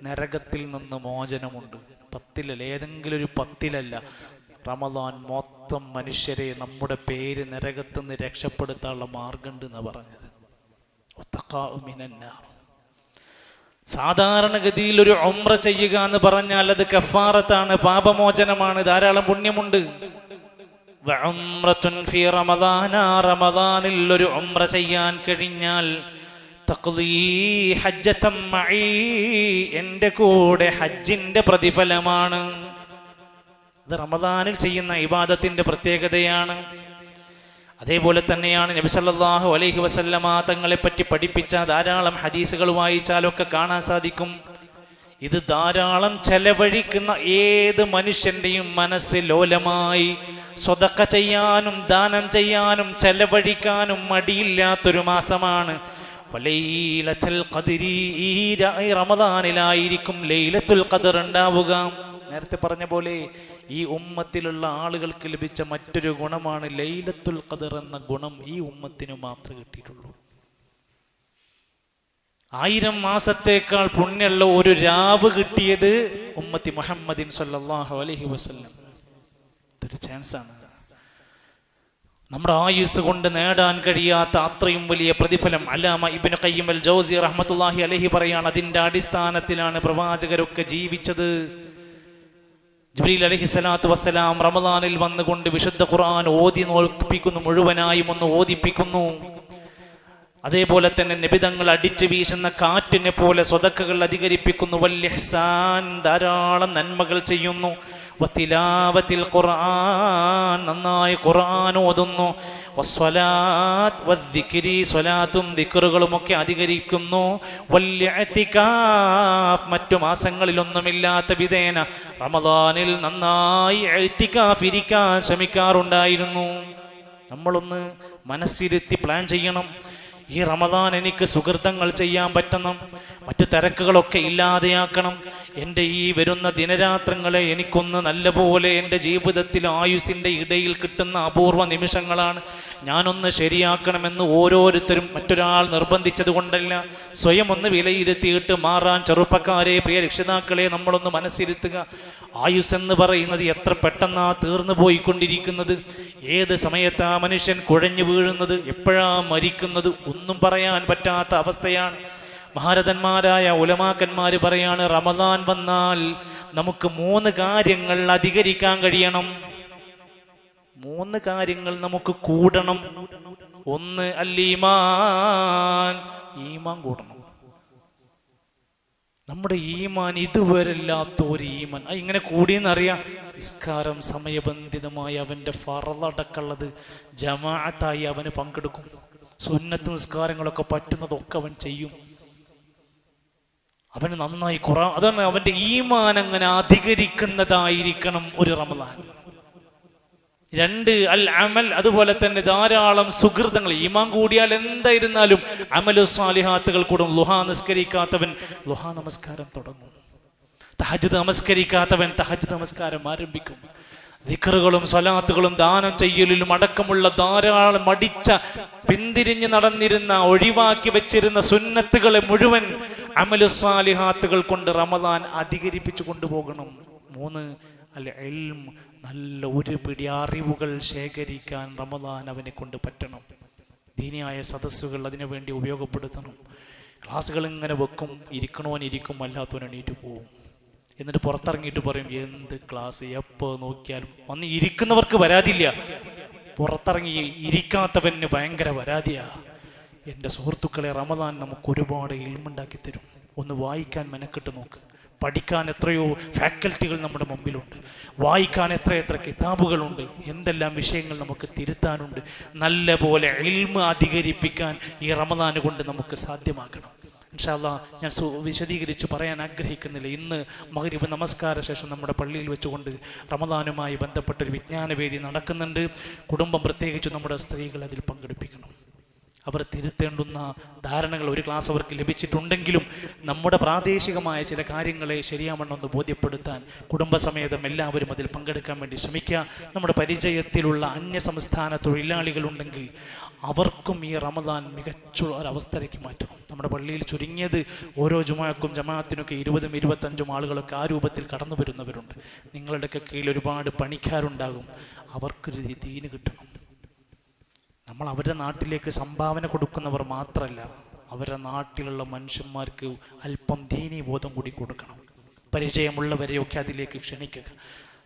നരകത്തിൽ നിന്ന് മോചനമുണ്ട്. 10 ഏതെങ്കിലും ഒരു 10 റമദാൻ മൊത്തം മനുഷ്യരെ നമ്മുടെ പേര് നരകത്തിൽ നിന്ന് രക്ഷപ്പെടുത്താനുള്ള മാർഗമുണ്ട് എന്നാണ് പറഞ്ഞത്. ഉതഖാഉ മിനന്നാർ. സാധാരണഗതിയിൽ ഒരു ഉംറ ചെയ്യുക എന്ന് പറഞ്ഞാൽ അത് കഫാറത്താണ്, പാപമോചനമാണ്, ധാരാളം പുണ്യമുണ്ട്. റമദാനിൽ ഒരു ഉംറ ചെയ്യാൻ കഴിഞ്ഞാൽ എന്റെ കൂടെ ഹജ്ജിന്റെ പ്രതിഫലമാണ്. അത് റമദാനിൽ ചെയ്യുന്ന ഇബാദത്തിന്റെ പ്രത്യേകതയാണ്. അതേപോലെ തന്നെയാണ് നബി സല്ലല്ലാഹു അലൈഹി വസല്ലമ തങ്ങളെ പറ്റി പഠിപ്പിച്ച ധാരാളം ഹദീസുകൾ വായിച്ചാലൊക്കെ കാണാൻ സാധിക്കും. ഇത് ധാരാളം ചെലവഴിക്കുന്ന ഏത് മനുഷ്യന്റെയും മനസ്സ് ലോലമായി സ്വതക്ക ചെയ്യാനും ദാനം ചെയ്യാനും ചെലവഴിക്കാനും മടിയില്ലാത്തൊരു മാസമാണ് ലൈലത്തുൽ ഖദ്രി. ഈ റമദാനിലായിരിക്കും ലൈലത്തുൽ ഖദ്ർ ഉണ്ടാവുക. നേരത്തെ പറഞ്ഞ പോലെ ഈ ഉമ്മത്തിലുള്ള ആളുകൾക്ക് ലഭിച്ച മറ്റൊരു ഗുണമാണ് ലൈലത്തുൽ ഖദ്ർ എന്ന ഗുണം. ഈ ഉമ്മത്തിന് മാത്രമേ കിട്ടിയിട്ടുള്ളൂ. 1000 മാസത്തേക്കാൾ പുണ്യമുള്ള ഒരു രാവ് കിട്ടിയത് ഉമ്മത്തി മുഹമ്മദിൻ സല്ലല്ലാഹു അലൈഹി വസല്ലം. ഇതൊരു ചാൻസാണ്. നമ്മുടെ ആയുസ് കൊണ്ട് നേടാൻ കഴിയാത്ത അത്രയും വലിയ പ്രതിഫലം അല്ലാമ ഇബ്നു ഖയ്യിം അൽ ജൗസി റഹ്മത്തുള്ളാഹി അലൈഹി പറയാണ്. അതിൻ്റെ അടിസ്ഥാനത്തിലാണ് പ്രവാചകരൊക്കെ ജീവിച്ചത്. ജിബ്രീൽ അലൈഹിസ്സലാത്തു വസ്സലാം റമദാനിൽ വന്നുകൊണ്ട് വിശുദ്ധ ഖുർആൻ ഓതി നോൽപ്പിക്കുന്നു, മുഴുവനായും ഒന്ന് ഓതിപ്പിക്കുന്നു. അതേപോലെ തന്നെ നബിതങ്ങൾ അടിച്ചു വീശുന്ന കാറ്റിനെ പോലെ സ്വതക്കകൾ അധികരിപ്പിക്കുന്നു. വൽ ഇഹ്സാൻ, ധാരാളം നന്മകൾ ചെയ്യുന്നു. വതിലാവത്തിൽ ഖുർആൻ, നന്നായി ഖുർആൻ ഓതുന്നു. വസ്സലാത്ത് വദ്ദിക്രി, സ്വലാത്തും ദിക്റുകളും ഒക്കെ അധികരിക്കുന്നു. വൽ ഇഅ്തികാഫ്, മറ്റു മാസങ്ങളിലൊന്നുമില്ലാത്ത വിധേന റമദാനിൽ നന്നായി ഇഅ്തികാഫ് ഇരിക്കാൻ ശ്രമിക്കാറുണ്ടായിരുന്നു. നമ്മളൊന്ന് മനസ്സിരുത്തി പ്ലാൻ ചെയ്യണം. ഈ റമദാൻ എനിക്ക് സുഹൃതങ്ങൾ ചെയ്യാൻ പറ്റണം, മറ്റു തിരക്കുകളൊക്കെ ഇല്ലാതെയാക്കണം. എൻ്റെ ഈ വരുന്ന ദിനരാത്രങ്ങളെ എനിക്കൊന്ന് നല്ലപോലെ എൻ്റെ ജീവിതത്തിൽ ആയുസിൻ്റെ ഇടയിൽ കിട്ടുന്ന അപൂർവ നിമിഷങ്ങളാണ്, ഞാനൊന്ന് ശരിയാക്കണമെന്ന് ഓരോരുത്തരും മറ്റൊരാൾ നിർബന്ധിച്ചത് കൊണ്ടല്ല, സ്വയം ഒന്ന് വിലയിരുത്തിയിട്ട് മാറാൻ ചെറുപ്പക്കാരെ, പ്രിയ രക്ഷിതാക്കളെ നമ്മളൊന്ന് മനസ്സിരുത്തുക. ആയുസ് എന്ന് പറയുന്നത് എത്ര പെട്ടെന്നാ തീർന്നു പോയിക്കൊണ്ടിരിക്കുന്നത്. ഏത് സമയത്താ മനുഷ്യൻ കുഴഞ്ഞു വീഴുന്നത്, എപ്പോഴാ മരിക്കുന്നത്, ഒന്നും പറയാൻ പറ്റാത്ത അവസ്ഥയാണ്. മഹാരഥന്മാരായ ഉലമാക്കന്മാർ പറയാണ്, റമദാൻ വന്നാൽ നമുക്ക് 3 കാര്യങ്ങൾ അധികരിക്കാൻ കഴിയണം. 3 കാര്യങ്ങൾ നമുക്ക് കൂടണം. ഒന്ന് അൽ-ഈമാൻ, ഈമാൻ കൂടണം. നമ്മുടെ ഈമാൻ ഇതുവരെ ഇല്ലാത്ത ഒരു ഈമാൻ ഇങ്ങനെ കൂടിയെന്നറിയാം. നിസ്കാരം സമയബന്ധിതമായി അവൻ്റെ ഫറളടക്കമുള്ളത് ജമാഅത്തായി അവന് പങ്കെടുക്കും. സുന്നത്ത് നിസ്കാരങ്ങളൊക്കെ പറ്റുന്നതൊക്കെ അവൻ ചെയ്യും. അവന് നന്നായി അതാണ് അവൻ്റെ ഈമാൻ അങ്ങനെ അധികരിക്കുന്നതായിരിക്കണം ഒരു റമദാൻ. 2 അൽ അമൽ, അതുപോലെ തന്നെ ധാരാളം സുഹൃതങ്ങൾ. ഈമാൻ കൂടിയാൽ എന്തായിരുന്നാലും അമലു സ്വാലിഹാത്തുകൾ കൂടും. ളുഹാ നിസ്കരിക്കാത്തവൻ ളുഹാ നമസ്കാരം തുടങ്ങും. തഹജ്ജുദ് നമസ്കരിക്കാത്തവൻ തഹജ്ജുദ് നമസ്കാരം ആരംഭിക്കും. ദിക്റുകളും സ്വലാത്തുകളും ദാനം ചെയ്യലിലും അടക്കമുള്ള ധാരാളം പിന്തിരിഞ്ഞ് നടന്നിരുന്ന, ഒഴിവാക്കി വെച്ചിരുന്ന സുന്നത്തുകളെ മുഴുവൻ അമലു സ്വാലിഹാത്തുകൾ കൊണ്ട് റമദാൻ അധികരിപ്പിച്ചു കൊണ്ടുപോകണം. 3 അൽ ഇൽം, നല്ല ഒരു പിടി അറിവുകൾ ശേഖരിക്കാൻ റമദാൻ അവനെ കൊണ്ട് പറ്റണം. ദീനിയായ സദസ്സുകൾ അതിനുവേണ്ടി ഉപയോഗപ്പെടുത്തണം. ക്ലാസ്സുകൾ ഇങ്ങനെ വെക്കും, ഇരിക്കണവൻ ഇരിക്കും, അല്ലാത്തവൻ എണീറ്റ് പോവും. എന്നിട്ട് പുറത്തിറങ്ങിയിട്ട് പറയും എന്ത് ക്ലാസ്, എപ്പോൾ നോക്കിയാലും. വന്ന് ഇരിക്കുന്നവർക്ക് പരാതിയില്ല, പുറത്തിറങ്ങി ഇരിക്കാത്തവന് ഭയങ്കര പരാതിയാ. എൻ്റെ സുഹൃത്തുക്കളെ, റമദാൻ നമുക്ക് ഒരുപാട് ഇൽമുണ്ടാക്കി തരും. ഒന്ന് വായിക്കാൻ മെനക്കെട്ട് നോക്ക്. പഠിക്കാൻ എത്രയോ ഫാക്കൽറ്റികൾ നമ്മുടെ മുമ്പിലുണ്ട്. വായിക്കാൻ എത്രയെത്ര കിതാബുകളുണ്ട്. എന്തെല്ലാം വിഷയങ്ങൾ നമുക്ക് തിരുത്താനുണ്ട്. നല്ല പോലെ ഇൽമ് അധികരിപ്പിക്കാൻ ഈ റമദാൻ കൊണ്ട് നമുക്ക് സാധ്യമാക്കണം. ഇൻഷാ അല്ലാഹ് ഞാൻ വിശദീകരിച്ച് പറയാൻ ആഗ്രഹിക്കുന്നില്ല. ഇന്ന് മഗ്രിബ് നമസ്കാര ശേഷം നമ്മുടെ പള്ളിയിൽ വെച്ചുകൊണ്ട് റമദാനുമായി ബന്ധപ്പെട്ടൊരു വിജ്ഞാനവേദി നടക്കുന്നുണ്ട്. കുടുംബം, പ്രത്യേകിച്ച് നമ്മുടെ സ്ത്രീകൾ അതിൽ പങ്കെടുപ്പിക്കണം. അവർ തിരുത്തേണ്ടുന്ന ധാരണകൾ ഒരു ക്ലാസ് അവർക്ക് ലഭിച്ചിട്ടുണ്ടെങ്കിലും നമ്മുടെ പ്രാദേശികമായ ചില കാര്യങ്ങളെ ശരിയാവണ്ണം ബോധ്യപ്പെടുത്താൻ കുടുംബസമേതം എല്ലാവരും അതിൽ പങ്കെടുക്കാൻ വേണ്ടി ശ്രമിക്കുക. നമ്മുടെ പരിചയത്തിലുള്ള അന്യസംസ്ഥാന തൊഴിലാളികളുണ്ടെങ്കിൽ അവർക്കും ഈ റമദാൻ മികച്ച ഒരവസ്ഥയിലേക്ക് മാറ്റണം. നമ്മുടെ പള്ളിയിൽ ചുരുങ്ങിയത് ഓരോ ജുമാക്കും ജമാഅത്തിനൊക്കെ 20ഉം 25ഉം ആളുകളൊക്കെ ആ രൂപത്തിൽ കടന്നു വരുന്നവരുണ്ട്. നിങ്ങളുടെയൊക്കെ കീഴിൽ ഒരുപാട് പണിക്കാരുണ്ടാകും. അവർക്കൊരു ദീന് കിട്ടണം. നമ്മൾ അവരുടെ നാട്ടിലേക്ക് സംഭാവന കൊടുക്കുന്നവർ മാത്രമല്ല, അവരുടെ നാട്ടിലുള്ള മനുഷ്യന്മാർക്ക് അല്പം ദീനീ ബോധം കൂടി കൊടുക്കണം. പരിചയമുള്ളവരെയൊക്കെ അതിലേക്ക് ക്ഷണിക്കുക.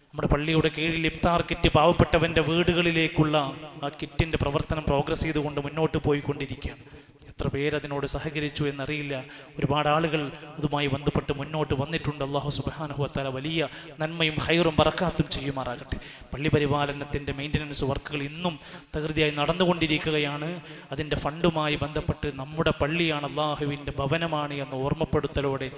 നമ്മുടെ പള്ളിയുടെ കീഴിൽ ഇഫ്താർ കിറ്റ് പാവപ്പെട്ടവൻ്റെ വീടുകളിലേക്കുള്ള ആ കിറ്റിൻ്റെ പ്രവർത്തനം പ്രോഗ്രസ് ചെയ്തുകൊണ്ട് മുന്നോട്ട് പോയിക്കൊണ്ടിരിക്കുകയാണ്. എത്ര പേരതിനോട് സഹകരിച്ചു എന്നറിയില്ല. ഒരുപാട് ആളുകൾ അതുമായി ബന്ധപ്പെട്ട് മുന്നോട്ട് വന്നിട്ടുണ്ട്. അല്ലാഹു സുബ്ഹാനഹു വ തആല വലിയ നന്മയും ഖൈറും ബറക്കാത്തും ചെയ്യുമാറാകട്ടെ. പള്ളി പരിപാലനത്തിൻ്റെ മെയിൻ്റനൻസ് വർക്കുകൾ ഇന്നും തകൃതിയായി നടന്നുകൊണ്ടിരിക്കുകയാണ്. അതിൻ്റെ ഫണ്ടുമായി ബന്ധപ്പെട്ട് നമ്മുടെ പള്ളിയാണ് അള്ളാഹുവിൻ്റെ ഭവനമാണ് എന്ന ഓർമ്മപ്പെടുത്തലോടെ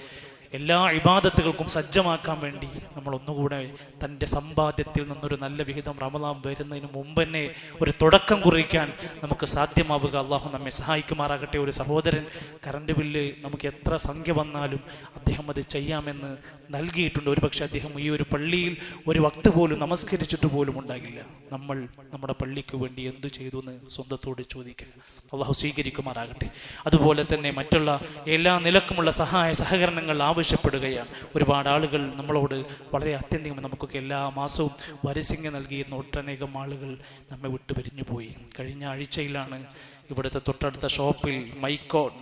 എല്ലാ ഇബാദത്തുകൾക്കും സജ്ജമാക്കാൻ വേണ്ടി നമ്മൾ ഒന്നുകൂടെ തൻ്റെ സമ്പാദ്യത്തിൽ നിന്നൊരു നല്ല വിഹിതം റമദാൻ വരുന്നതിന് മുമ്പ് തന്നെ ഒരു തുടക്കം കുറിക്കാൻ നമുക്ക് സാധ്യമാവുക. അള്ളാഹു നമ്മെ സഹായിക്കുമാറാകട്ടെ. ഒരു സഹോദരൻ കറണ്ട് ബില്ല് നമുക്ക് എത്ര സംഖ്യ വന്നാലും അദ്ദേഹം അത് ചെയ്യാമെന്ന് നൽകിയിട്ടുണ്ട്. ഒരുപക്ഷെ അദ്ദേഹം ഈ ഒരു പള്ളിയിൽ ഒരു വക്ത് പോലും നമസ്കരിച്ചിട്ട് പോലും ഉണ്ടാകില്ല. നമ്മൾ നമ്മുടെ പള്ളിക്ക് വേണ്ടി എന്തു ചെയ്തു എന്ന് സ്വന്തത്തോട് ചോദിക്കുക. അള്ളാഹു സ്വീകരിക്കുമാറാകട്ടെ. അതുപോലെ തന്നെ മറ്റുള്ള എല്ലാ നിലക്കുമുള്ള സഹായ സഹകരണങ്ങൾ ആവശ്യപ്പെടുകയാണ്. ഒരുപാട് ആളുകൾ നമ്മളോട് വളരെ അത്യന്തികം നമുക്കൊക്കെ എല്ലാ മാസവും വരസിംഗ് നൽകിയിരുന്ന ഒട്ടനേകം ആളുകൾ നമ്മെ വിട്ടു പിരിഞ്ഞു പോയി. കഴിഞ്ഞ ആഴ്ചയിലാണ് ഇവിടുത്തെ തൊട്ടടുത്ത ഷോപ്പിൽ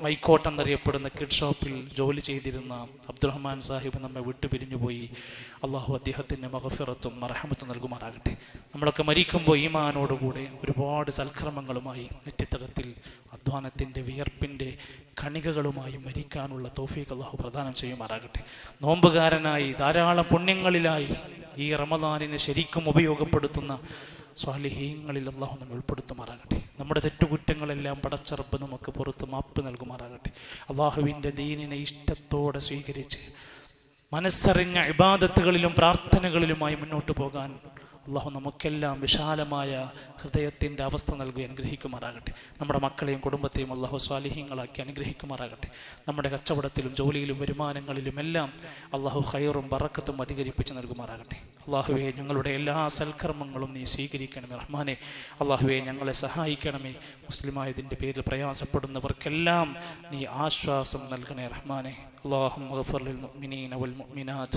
മൈക്കോട്ട് എന്നറിയപ്പെടുന്ന കിഡ് ഷോപ്പിൽ ജോലി ചെയ്തിരുന്ന അബ്ദുറഹ്മാൻ സാഹിബ് നമ്മെ വിട്ടു പിരിഞ്ഞുപോയി. അള്ളാഹു അദ്ദേഹത്തിന് മഗ്ഫിറത്തും മർഹമത്തും നൽകുമാറാകട്ടെ. നമ്മളൊക്കെ മരിക്കുമ്പോൾ ഈമാനോടുകൂടെ ഒരുപാട് സൽക്കർമ്മങ്ങളുമായി നെറ്റിത്തകത്തിൽ അധ്വാനത്തിൻ്റെ വിയർപ്പിൻ്റെ കണികകളുമായി മരിക്കാനുള്ള തൗഫീഖ് അള്ളാഹു പ്രദാനം ചെയ്യുമാറാകട്ടെ. നോമ്പുകാരനായി ധാരാളം പുണ്യങ്ങളിലായി ഈ റമദാനിനെ ശരിക്കും ഉപയോഗപ്പെടുത്തുന്ന സ്വാലിഹീങ്ങളിൽ അള്ളാഹു നമ്മെ ഉൾപ്പെടുത്തുമാറാകട്ടെ. നമ്മുടെ തെറ്റുകുറ്റങ്ങളെല്ലാം പടച്ചറബ് നമുക്ക് പുറത്ത് മാപ്പ് നൽകുമാറാകട്ടെ. അള്ളാഹുവിൻ്റെ ദീനിനെ ഇഷ്ടത്തോടെ സ്വീകരിച്ച് മനസ്സറിഞ്ഞ ഇബാദത്തുകളിലും പ്രാർത്ഥനകളിലുമായി മുന്നോട്ട് പോകാൻ അള്ളാഹു നമുക്കെല്ലാം വിശാലമായ ഹൃദയത്തിൻ്റെ അവസ്ഥ നൽകി അനുഗ്രഹിക്കുമാറാകട്ടെ. നമ്മുടെ മക്കളെയും കുടുംബത്തെയും അള്ളാഹു സ്വാലിഹീങ്ങളാക്കി അനുഗ്രഹിക്കുമാറാകട്ടെ. നമ്മുടെ കച്ചവടത്തിലും ജോലിയിലും വരുമാനങ്ങളിലും എല്ലാം അള്ളാഹു ഖൈറും ബറക്കത്തും അധികരിപ്പിച്ച് നൽകുമാറാകട്ടെ. അള്ളാഹുവെ, ഞങ്ങളുടെ എല്ലാ സൽക്കർമ്മങ്ങളും നീ സ്വീകരിക്കണമേ റഹ്മാനെ. അള്ളാഹുവെ, ഞങ്ങളെ സഹായിക്കണമേ. മുസ്ലിമായതിൻ്റെ പേരിൽ പ്രയാസപ്പെടുന്നവർക്കെല്ലാം നീ ആശ്വാസം നൽകണേ റഹ്മാനെ. اللهم اغفر للمؤمنين والمؤمنات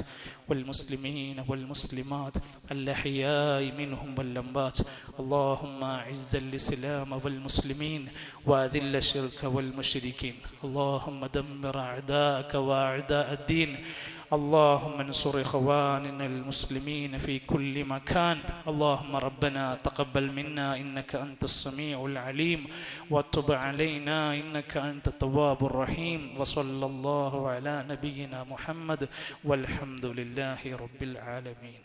والمسلمين والمسلمات الأحياء منهم والأموات. اللهم أعز الإسلام والمسلمين وأذل الشرك والمشركين. اللهم دمر أعداءك وأعداء الدين. اللهم انصر إخواننا المسلمين في كل مكان. اللهم ربنا تقبل منا إنك أنت السميع العليم وتب علينا إنك أنت التواب الرحيم. وصلى الله على نبينا محمد والحمد لله رب العالمين.